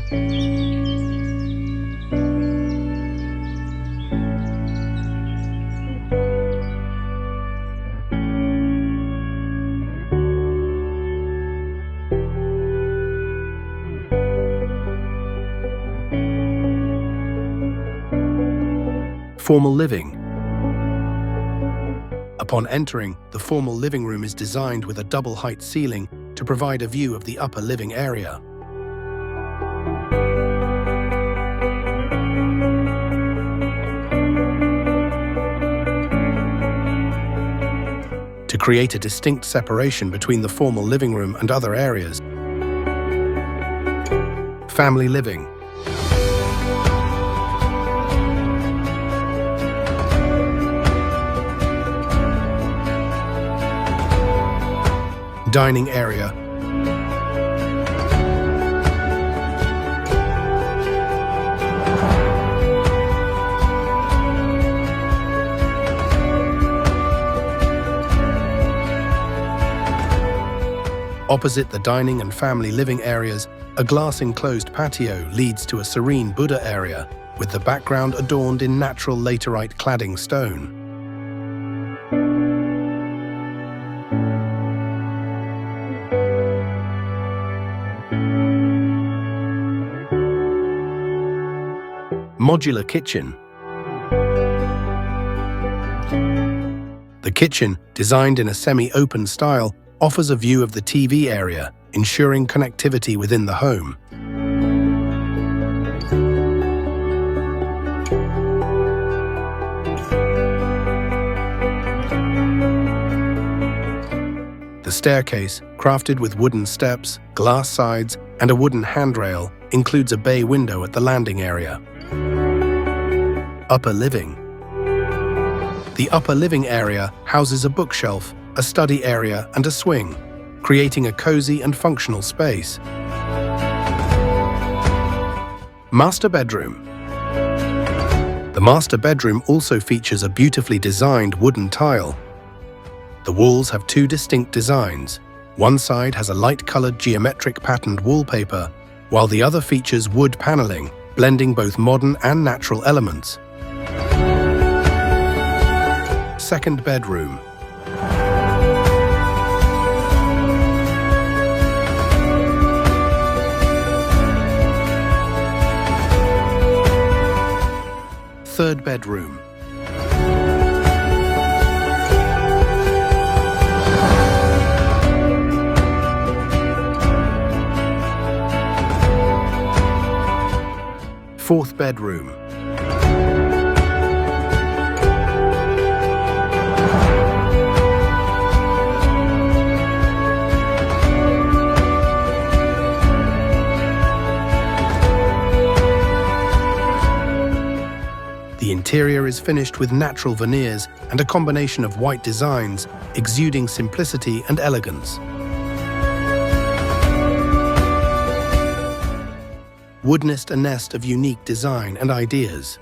Formal living. Upon entering, the formal living room is designed with a double-height ceiling to provide a view of the upper living area. To create a distinct separation between the formal living room and other areas. Family living. Dining area. Opposite the dining and family living areas, a glass-enclosed patio leads to a serene Buddha area, with the background adorned in natural laterite cladding stone. Modular kitchen. The kitchen, designed in a semi-open style, offers a view of the TV area, ensuring connectivity within the home. The staircase, crafted with wooden steps, glass sides, and a wooden handrail, includes a bay window at the landing area. Upper living. The upper living area houses a bookshelf, a study area, and a swing, creating a cozy and functional space. Master bedroom. The master bedroom also features a beautifully designed wooden tile. The walls have two distinct designs. One side has a light-colored geometric patterned wallpaper, while the other features wood paneling, blending both modern and natural elements. Second bedroom. Third bedroom. Fourth bedroom. The interior is finished with natural veneers and a combination of white designs, exuding simplicity and elegance. Woodnest, a nest of unique design and ideas.